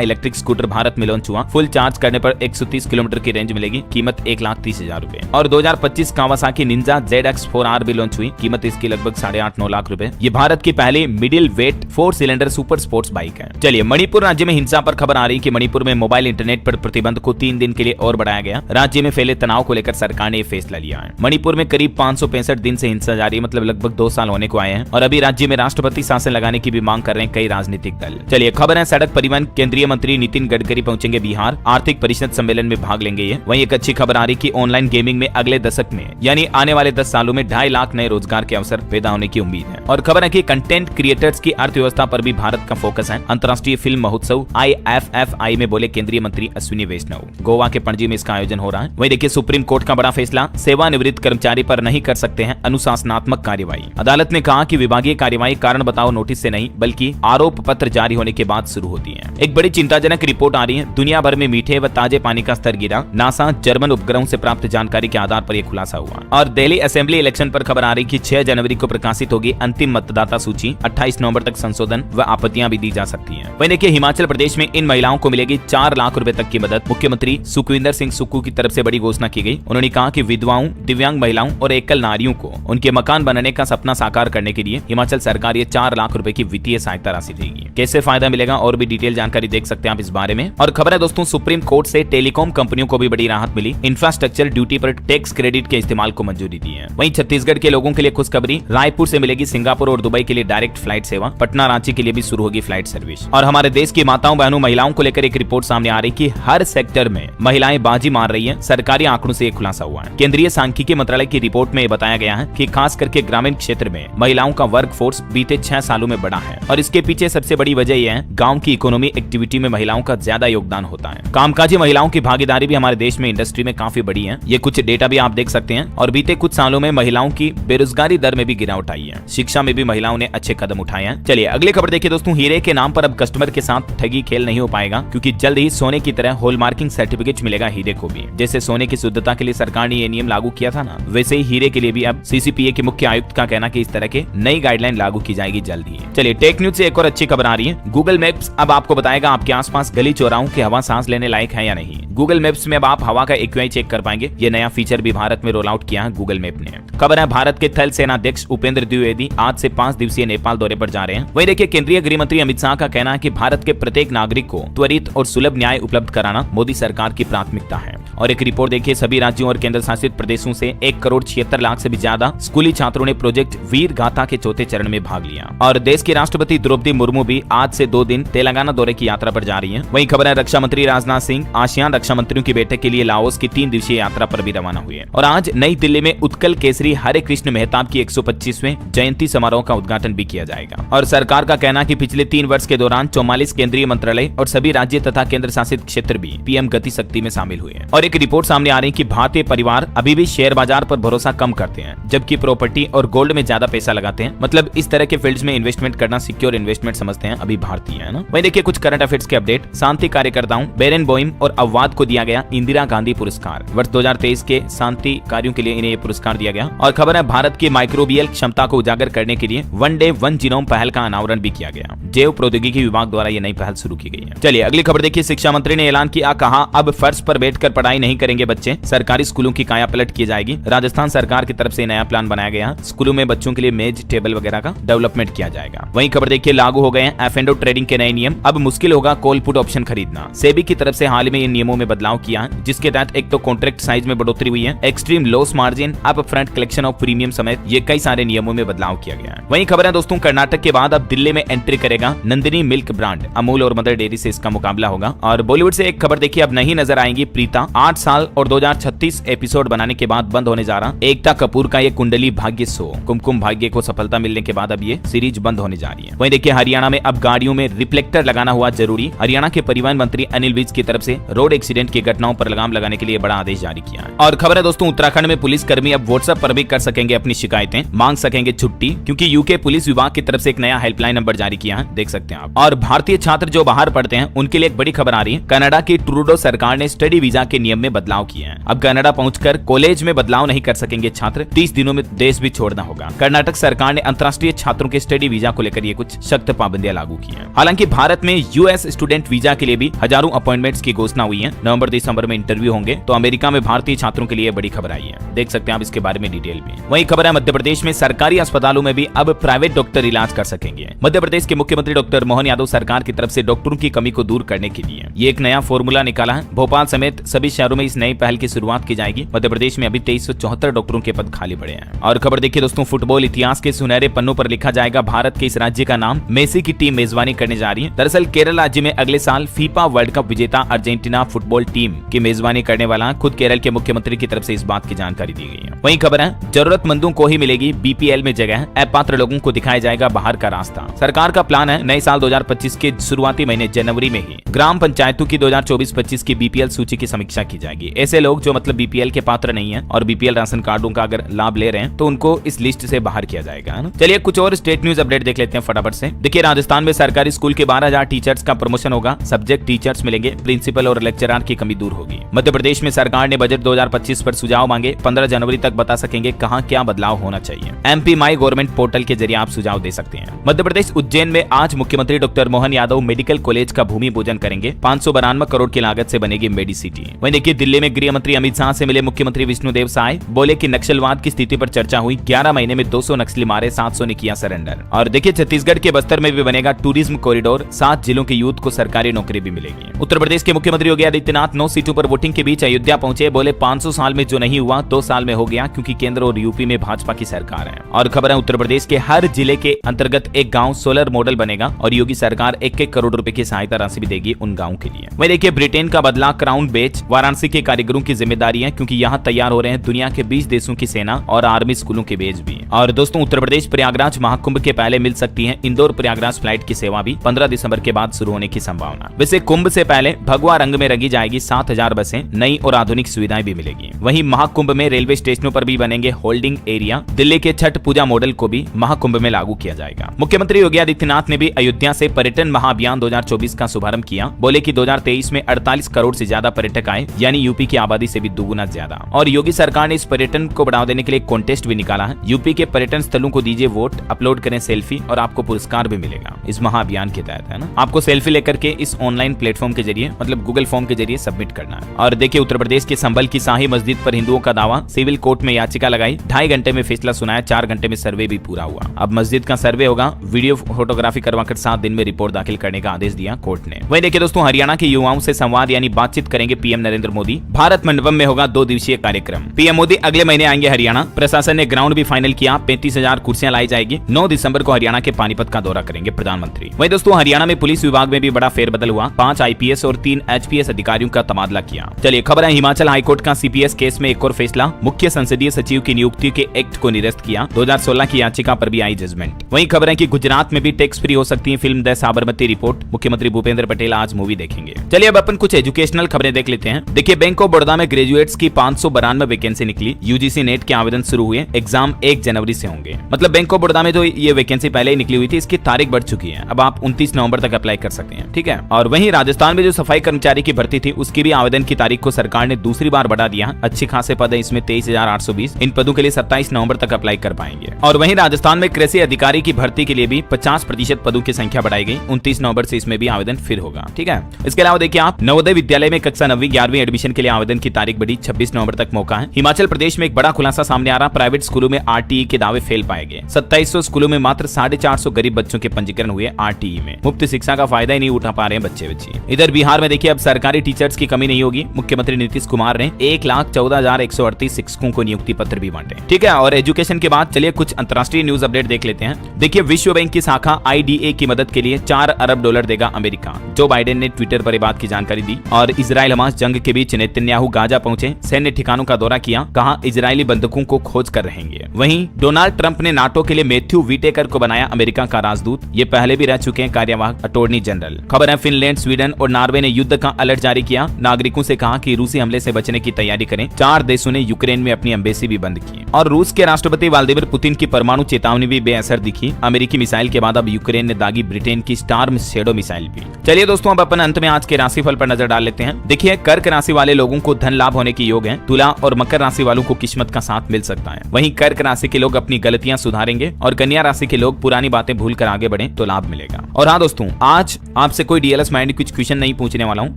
इलेक्ट्रिक स्कूटर भारत में लॉन्च हुआ। फुल चार्ज करने पर 130 किलोमीटर की रेंज मिलेगी। कीमत 1,30,000 रुपए। और 2025 कावासाकी निंजा ZX4R भी लॉन्च हुई। कीमत इसकी लगभग 8.5-9 लाख रुपए। ये भारत की पहली middle weight 4 cylinder super sports bike है। चलिए मणिपुर राज्य में हिंसा पर खबर आ रही कि मणिपुर में मोबाइल इंटरनेट पर प्रतिबंध को 3 दिन के लिए और बढ़ाया गया। राज्य में फैले तनाव को लेकर सरकार ने यह फैसला लिया है। मणिपुर में करीब 565 दिन से हिंसा जारी है, मतलब लगभग 2 साल होने को आए हैं और अभी राज्य में राष्ट्रपति शासन लगाने की भी मांग कर रहे हैं कई राजनीतिक दल। चलिए खबर है, सड़क परिवहन केंद्रीय मंत्री नितिन गडकरी पहुंचेंगे बिहार। आर्थिक परिषद सम्मेलन में भाग लेंगे ये। वहीं एक अच्छी खबर आ रही कि ऑनलाइन गेमिंग में अगले दशक में यानी आने वाले 10 सालों में 2.5 लाख नए रोजगार के अवसर पैदा होने की उम्मीद है। और खबर है कि कंटेंट क्रिएटर्स की अर्थव्यवस्था पर भी भारत का फोकस है। अंतर्राष्ट्रीय फिल्म महोत्सव IFFI में बोले केंद्रीय मंत्री अश्विनी वैष्णव। गोवा के पणजी में इसका आयोजन हो रहा है। वहीं देखिए सुप्रीम कोर्ट का बड़ा फैसला, सेवानिवृत्त कर्मचारी पर नहीं कर सकते हैं अनुशासनात्मक कार्यवाही। अदालत ने कहा कि विभागीय कार्यवाही कारण बताओ नोटिस से नहीं बल्कि आरोप पत्र जारी होने के बाद शुरू होती है। एक बड़ी चिंताजनक रिपोर्ट आ रही है, दुनिया भर में मीठे व ताजे पानी का स्तर गिरा। नासा जर्मन उपग्रहों से प्राप्त जानकारी के आधार पर यह खुलासा हुआ। और दिल्ली असेंबली इलेक्शन पर खबर आ रही कि 6 जनवरी को प्रकाशित होगी अंतिम मतदाता सूची। 28 नवंबर तक संशोधन व आपत्तियां भी दी जा सकती हैं। वहीं देखिए हिमाचल प्रदेश में इन महिलाओं को मिलेगी 4 लाख रुपए तक की मदद। मुख्यमंत्री सुखविंदर सिंह सुक्खू की तरफ से बड़ी घोषणा की गई। उन्होंने कहा कि विधवाओं, दिव्यांग महिलाओं और एकल नारियों को उनके मकान बनाने का सपना साकार करने के लिए हिमाचल सरकार ये 4 लाख रुपए की वित्तीय सहायता राशि देगी। कैसे फायदा मिलेगा और भी डिटेल जानकारी देख सकते हैं आप इस बारे में। और खबर है दोस्तों, सुप्रीम कोर्ट से टेलीकॉम कंपनियों को भी बड़ी राहत मिली। इंफ्रास्ट्रक्चर ड्यूटी पर टैक्स क्रेडिट के इस्तेमाल को मंजूरी दी है। वहीं छत्तीसगढ़ के लोगों के लिए खुशखबरी, रायपुर से मिलेगी सिंगापुर और दुबई के लिए डायरेक्ट फ्लाइट सेवा। पटना रांची के लिए भी शुरू होगी फ्लाइट सर्विस। और हमारे देश की माताओं बहनों महिलाओं को लेकर एक रिपोर्ट सामने आ रही कि हर सेक्टर में महिलाएं बाजी मार रही हैं। सरकारी आंकड़ों से एक खुलासा हुआ है। केंद्रीय सांख्यिकी मंत्रालय की रिपोर्ट में बताया गया है कि खास करके ग्रामीण क्षेत्र में महिलाओं का वर्क फोर्स बीते 6 सालों में बढ़ा है और इसके पीछे सबसे बड़ी वजह यह है गांव की इकोनॉमी एक्टिविटी में महिलाओं का ज्यादा योगदान होता है। कामकाजी महिलाओं की भागीदारी भी हमारे देश में इंडस्ट्री में काफी बड़ी है। ये कुछ डेटा भी आप देख सकते हैं। और बीते कुछ सालों में महिलाओं की बेरोजगारी दर में भी गिरावट आई है। शिक्षा में भी महिलाओं ने अच्छे कदम उठाए हैं। चलिए अगली खबर देखिए दोस्तों, हीरे के नाम पर अब कस्टमर के साथ ठगी खेल नहीं हो पाएगा क्योंकि जल्द ही सोने की तरह हॉलमार्किंग सर्टिफिकेट मिलेगा हीरे को भी। जैसे सोने की शुद्धता के लिए सरकार ने ये नियम लागू किया था ना, वैसे ही हीरे के लिए भी अब CCPA के मुख्य आयुक्त का कहना कि इस तरह के नई गाइडलाइन लागू की जाएगी जल्द ही। चलिए टेक न्यूज से एक और अच्छी खबर आ रही है। गूगल मैप्स अब आपको बताएगा आपके आसपास गली चौराहों की हवा सांस लेने लायक है या नहीं। गूगल मैप्स में अब आप हवा का AQI चेक कर पाएंगे। ये नया फीचर भी भारत में रोल आउट किया है गूगल मैप ने। खबर है भारत के थल सेनाध्यक्ष उपेंद्र द्विवेदी आज से 5 दिवसीय नेपाल दौरे पर जा रहे हैं। वहीं देखिए केंद्रीय गृह मंत्री अमित शाह का कहना है कि भारत के प्रत्येक नागरिक को त्वरित और सुलभ न्याय उपलब्ध कराना मोदी सरकार की प्राथमिकता है। और एक रिपोर्ट देखिए, सभी राज्यों और केंद्र शासित प्रदेशों से 1,76,00,000 से भी ज्यादा स्कूली छात्रों ने प्रोजेक्ट वीर गाथा के चौथे चरण में भाग लिया। और देश की राष्ट्रपति द्रौपदी मुर्मू भी आज से 2 दिन तेलंगाना दौरे की यात्रा पर जा रही है। वहीं खबर है रक्षा मंत्री राजनाथ सिंह आसियान रक्षा मंत्रियों की बैठक के लिए लाओस की 3 दिवसीय यात्रा पर भी रवाना हुए। और आज नई दिल्ली में उत्कल केसरी हरे कृष्ण मेहताब की 125वें जयंती समारोह का उद्घाटन भी किया जाएगा। और सरकार का कहना कि पिछले 3 वर्ष के दौरान 44 केंद्रीय मंत्रालय और सभी राज्य तथा केंद्र शासित क्षेत्र भी PM गति शक्ति में शामिल हुए। और एक रिपोर्ट सामने आ रही कि भारतीय परिवार अभी भी शेयर बाजार पर भरोसा कम करते हैं जबकि प्रॉपर्टी और गोल्ड में ज्यादा पैसा लगाते हैं। मतलब इस तरह के फील्ड्स में इन्वेस्टमेंट करना सिक्योर इन्वेस्टमेंट समझते हैं अभी भारतीय, है ना। वहीं देखिए कुछ करंट अफेयर्स के अपडेट। शांति कार्यकर्ताओं बेरेन बोइम और अववाद को दिया गया इंदिरा गांधी पुरस्कार। वर्ष 2023 के शांति कार्यों के लिए इन्हें पुरस्कार दिया गया। और खबर है भारत की माइक्रोबियल क्षमता को उजागर करने के लिए वन डे वन जीनोम पहल का अनावरण भी किया गया। जैव प्रौद्योगिकी विभाग द्वारा ये नई पहल शुरू की गई है। चलिए अगली खबर देखिए, शिक्षा मंत्री ने ऐलान किया, कहा अब फर्श पर बैठकर पढ़ाई नहीं करेंगे बच्चे, सरकारी स्कूलों की काया पलट की जाएगी। राजस्थान सरकार की तरफ से नया प्लान बनाया गया। स्कूलों में बच्चों के लिए मेज टेबल वगैरह का डेवलपमेंट किया जाएगा। वहीं खबर देखिए, लागू हो गए हैं F&O ट्रेडिंग के नए नियम। अब मुश्किल होगा कॉल पुट ऑप्शन खरीदना। सेबी की तरफ से हाल ही में इन नियमों में बदलाव किया है जिसके तहत एक तो कॉन्ट्रैक्ट साइज में बढ़ोतरी हुई है, extreme loss margin, up front collection of premium समेत ये कई सारे नियमों में बदलाव किया गया है। वहीं खबर है दोस्तों, कर्नाटक के बाद अब दिल्ली में एंट्री करेगा नंदिनी मिल्क ब्रांड। अमूल और मदर डेयरी से इसका मुकाबला होगा। और बॉलीवुड से एक खबर देखिए, अब नहीं नजर आएंगी प्रीता, 8 साल और 2036 एपिसोड बनाने के बाद बंद होने जा रहा एकता कपूर का ये कुंडली भाग्य शो कुमकुम भाग्य को सफलता मिलने के बाद अब ये सीरीज बंद होने जा रही है। वहीं देखिए हरियाणा में अब गाड़ियों में रिफ्लेक्टर लगाना हुआ जरूरी। हरियाणा के परिवहन मंत्री अनिल विज की तरफ से रोड एक्सीडेंट की घटनाओं पर लगाम लगाने के लिए बड़ा आदेश जारी किया है। और खबर है दोस्तों, उत्तराखंड में पुलिस कर्मी अब व्हाट्सएप पर भी कर सकेंगे अपनी शिकायतें, मांग सकेंगे छुट्टी, क्योंकि यूके पुलिस विभाग की तरफ से एक नया हेल्पलाइन नंबर जारी किया है, देख सकते हैं आप। और भारतीय छात्र जो बाहर पढ़ते हैं उनके लिए एक बड़ी खबर आ रही है। कनाडा की ट्रूडो सरकार ने स्टडी वीजा के नियम में बदलाव किए हैं। अब कनाडा पहुंचकर कॉलेज में बदलाव नहीं कर सकेंगे छात्र, 30 दिनों में देश भी छोड़ना होगा। कर्नाटक सरकार ने अंतर्राष्ट्रीय छात्रों के स्टडी वीजा को लेकर ये कुछ सख्त पाबंदियां लागू की हैं। हालांकि भारत में यूएस स्टूडेंट वीजा के लिए भी हजारों अपॉइंटमेंट्स की घोषणा हुई है। नवंबर दिसंबर में इंटरव्यू होंगे। तो अमेरिका में भारतीय छात्रों के लिए बड़ी खबर आई है, देख सकते हैं आप इसके बारे में डिटेल में। वही खबर है मध्य प्रदेश में सरकारी अस्पतालों में भी अब प्राइवेट डॉक्टर इलाज कर सकेंगे। मध्य प्रदेश के मुख्यमंत्री डॉक्टर मोहन यादव सरकार की तरफ से डॉक्टरों की कमी को दूर करने के लिए ये एक नया फॉर्मूला निकाला है। भोपाल समेत सभी शहरों में इस नई पहल की शुरुआत की जाएगी। मध्य प्रदेश में अभी 2374 डॉक्टरों के पद खाली पड़े हैं। और खबर देखिए दोस्तों, फुटबॉल इतिहास के सुनहरे पन्नों पर लिखा जाएगा भारत के इस राज्य का नाम। मेसी की टीम मेजबानी करने जा रही है। दरअसल केरल राज्य में अगले साल फीफा वर्ल्ड कप विजेता अर्जेंटीना फुटबॉल टीम की मेजबानी करने वाला खुद केरल के मुख्यमंत्री की तरफ से इस बात की जानकारी दी गई है। वहीं खबर है जरूरतमंदों को ही मिलेगी बीपीएल में जगह, अपात्र लोगों को दिखाया जाएगा बाहर का रास्ता। सरकार का प्लान है नए साल 2025 के शुरुआती महीने जनवरी में ही ग्राम पंचायतों की 2024-25 की बीपीएल सूची की समीक्षा की जाएगी। ऐसे लोग जो मतलब बीपीएल के पात्र नहीं है और बीपीएल राशन कार्डों का अगर लाभ ले रहे हैं तो उनको इस लिस्ट से बाहर किया जाएगा, है ना। चलिए कुछ और स्टेट न्यूज अपडेट देख लेते हैं फटाफट से। देखिए राजस्थान में सरकारी स्कूल के 12,000 टीचर्स का प्रमोशन होगा। सब्जेक्ट टीचर्स मिलेंगे, प्रिंसिपल और लेक्चरर की कमी दूर होगी। मध्य प्रदेश में सरकार ने बजट 2025 पर सुझाव मांगे। 15 जनवरी तक बता सकेंगे कहां क्या बदलाव होना चाहिए। एमपी माई गवर्नमेंट पोर्टल के जरिए आप सुझाव दे सकते हैं। मध्य प्रदेश उज्जैन में आज मुख्यमंत्री doctor Mohan Yadav medical college का भूमि पूजन करेंगे। 592 करोड़ की लागत से बनेगी मेडिसिटी। वहीं देखिए दिल्ली में गृह मंत्री अमित शाह से मिले मुख्यमंत्री विष्णुदेव साय, बोले कि नक्सलवाद की स्थिति पर चर्चा हुई। 11 महीने में 200 नक्सली मारे, 700 ने किया सरेंडर। और देखिए छत्तीसगढ़ के बस्तर में भी बनेगा टूरिज्म कॉरिडोर। 7 जिलों के यूथ को सरकारी नौकरी भी मिलेगी। उत्तर प्रदेश के मुख्यमंत्री योगी आदित्यनाथ 9 सीटों पर वोटिंग के बीच अयोध्या पहुंचे। बोले 500 साल में जो नहीं हुआ 2 साल में हो गया, क्योंकि केंद्र और यूपी में भाजपा की सरकार है। और खबर है उत्तर प्रदेश के हर जिले के अंतर्गत एक गांव सोलर मॉडल बनेगा और योगी सरकार 1-1 करोड़ रुपए की सहायता राशि भी देगी उन गांवों के लिए। वहीं देखिए ब्रिटेन का बदला क्राउन बेच वाराणसी के कारीगरों की जिम्मेदारी है, क्योंकि यहाँ तैयार हो रहे हैं दुनिया के 20 देशों की सेना और आर्मी स्कूलों के बेच भी। और दोस्तों उत्तर प्रदेश प्रयागराज महाकुंभ के पहले मिल सकती है इंदौर प्रयागराज फ्लाइट की सेवा भी। 15 दिसंबर के बाद शुरू होने की संभावना। वैसे कुंभ से पहले भगवा रंग में रंगी जाएगी 7000 बसें, नई और आधुनिक सुविधाएं भी मिलेगी। वहीं महाकुंभ में रेलवे स्टेशनों पर भी बनेंगे होल्डिंग एरिया। दिल्ली के छठ पूजा मॉडल को भी महाकुंभ में लागू किया जाएगा। मुख्यमंत्री योगी आदित्यनाथ ने भी अयोध्या से पर्यटन महाअभियान 2024 का शुभारंभ किया। बोले कि 2023 में 48 करोड़ से ज्यादा पर्यटक आए, यानी यूपी की आबादी से भी दुगुना ज्यादा। और योगी सरकार ने इस पर्यटन को बढ़ावा देने के लिए कॉन्टेस्ट भी निकाला है। यूपी के पर्यटन स्थलों को दीजिए वोट, अपलोड करें सेल्फी और आपको पुरस्कार भी मिलेगा इस महाअभियान के तहत, है ना। आपको सेल्फी लेकर के इस ऑनलाइन प्लेटफॉर्म के जरिए मतलब गूगल फॉर्म के जरिए सबमिट करना है। और देखिए उत्तर प्रदेश के संभल की शाही मस्जिद पर हिंदुओं का दावा, सिविल कोर्ट में याचिका लगाई, 2.5 घंटे में फैसला सुनाया, 4 घंटे में सर्वे भी पूरा हुआ। अब मस्जिद का सर्वे होगा, वीडियो फोटोग्राफी करवाकर 7 दिन में रिपोर्ट दाखिल करने का आदेश दिया कोर्ट ने। वहीं देखिए दोस्तों हरियाणा के युवाओं से संवाद यानी बातचीत करेंगे पीएम नरेंद्र मोदी। भारत मंडपम में होगा 2 दिवसीय कार्यक्रम। पीएम मोदी अगले महीने आएंगे हरियाणा। प्रशासन ने ग्राउंड भी फाइनल किया, 35,000 कुर्सियां लाई जाएगी। 9 दिसंबर को हरियाणा के पानीपत का दौरा करेंगे प्रधानमंत्री। वहीं दोस्तों हरियाणा में पुलिस विभाग में भी बड़ा फेरबदल हुआ। 5 आईपीएस और 3 एचपीएस अधिकारियों का तबादला किया। चलिए खबर है हिमाचल हाईकोर्ट का सीपीएस केस में एक और फैसला। मुख्य संसदीय सचिव की नियुक्ति के एक्ट को निरस्त किया। 2016 की याचिका पर भी आई जजमेंट। वहीं खबर है कि गुजरात में भी टैक्स फ्री हो सकती है फिल्म द साबरमती रिपोर्ट। मुख्यमंत्री भूपेंद्र पटेल आज मूवी देखेंगे। चलिए अब अपन कुछ एजुकेशनल खबरें देख लेते हैं। देखिए बैंक ऑफ बड़ौदा में ग्रेजुएट्स की 592 वैकेंसी निकली। यूजीसी नेट के आवेदन शुरू हुए। एग्जाम 1 जनवरी से होंगे। मतलब बैंक ऑफ बड़ौदा में तो ये वैकेंसी पहले ही निकली हुई थी, इसकी तारीख बढ़ चुकी है। अब आप 29 नवंबर तक अप्लाई कर सकते हैं, ठीक है। और वहीं राजस्थान में जो सफाई कर्मचारी की भर्ती थी उसकी भी आवेदन की तारीख को सरकार ने दूसरी बार बढ़ा दिया। अच्छे खासे पद है इसमें 23,820। इन पदों के लिए 27 नवंबर तक अप्लाई कर पाएंगे। और वहीं राजस्थान में कृषि अधिकारी की भर्ती के लिए भी 50% पदों की संख्या बढ़ाई गई। 29 नवंबर से इसमें भी आवेदन फिर होगा, ठीक है। इसके अलावा देखिए आप नवोदय विद्यालय में कक्षा 9वीं 11वीं एडमिशन के लिए आवेदन की तारीख बढ़ी, 26 नवंबर तक मौका है। हिमाचल प्रदेश में एक बड़ा खुलासा सामने आ रहा। प्राइवेट स्कूलों में आरटीई के दावे फेल पाए गए। 2700 स्कूलों में मात्र 450 गरीब बच्चों के पंजीकरण हुए आरटीई में। मुफ्त शिक्षा का फायदा ही नहीं उठा पा रहे हैं बच्चे। इधर बिहार में देखिए अब सरकारी टीचर्स की कमी नहीं होगी। मुख्यमंत्री नीतीश कुमार ने 1,14,138 शिक्षकों को नियुक्ति पत्र भी बांटे, ठीक है। और एजुकेशन के बाद चलिए कुछ अंतर्राष्ट्रीय न्यूज अपडेट देख लेते हैं। देखिए विश्व बैंक की शाखा IDA की मदद के लिए $4 अरब देगा अमेरिका। जो बाइडेन ने ट्विटर पर बात की जानकारी दी। और इजराइल हमास जंग के बीच नेतन्याहू गाजा पहुंचे, सैन्य ठिकानों का दौरा किया, कहा इजरायली बंधकों को खोज कर रहेंगे। वहीं डोनाल्ड ट्रंप ने नाटो के लिए मैथ्यू विटेकर को बनाया अमेरिका का राजदूत। ये पहले भी रह चुके हैं कार्यवाहक अटॉर्नी जनरल। खबर है फिनलैंड, स्वीडन और नॉर्वे ने युद्ध का अलर्ट जारी किया। नागरिकों से कहा कि रूसी हमले से बचने की तैयारी करें। 4 देशों ने यूक्रेन में अपनी एम्बेसी भी बंद की। और रूस के राष्ट्रपति व्लादिमीर पुतिन की परमाणु चेतावनी भी बेअसर दिखी। अमेरिकी मिसाइल के बाद अब यूक्रेन ने दागी ब्रिटेन की स्टार्म शैडो मिसाइल भी। चलिए दोस्तों, अब अपन अंत में आज के राशिफल पर नजर डाल लेते हैं। देखिए, कर्क राशि वाले लोगों को धन लाभ होने की योग है। तुला और मकर राशि वालों को किस्मत का साथ मिल सकता है। वहीं कर्क राशि के लोग अपनी गलतियां सुधारेंगे और कन्या राशि के लोग पुरानी बातें भूल कर आगे बढ़े तो लाभ मिलेगा। और हाँ दोस्तों, आज आपसे कोई डीएलएस माइंड कुछ क्वेश्चन नहीं पूछने वाला हूँ,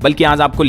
बल्कि आज आपको